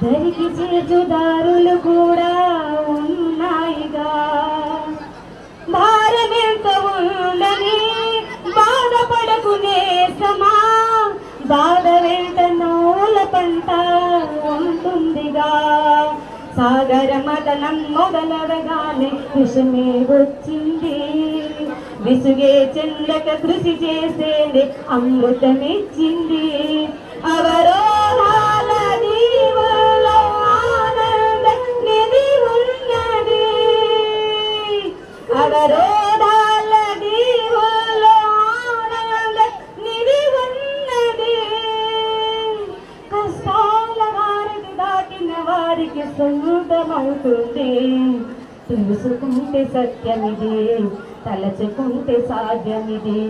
దరికి చేర్చుదారులు కూడా ఉన్నాయిగా. భారమెంత ఉండని బాధపడకునే సమా, బాధ వెంట నూల పంట ఉంటుందిగా. సాగర మదనం మొదలవగానే విషమే వచ్చింది, విసుగే చెందక కృషి చేసేది అమృతమిచ్చింది. అవరోహాల దీవుల్లో ఆనంద నిధి ఉన్నది, అవరోధాల దీవుల్లో ఆనంద నిధి ఉన్నది. కష్టాల వారికి దాటిన వారికి సొంతమవుతుంది. తెలుసుకుంటే సత్యమిది, తలచుకుంటే సాధ్యమిది.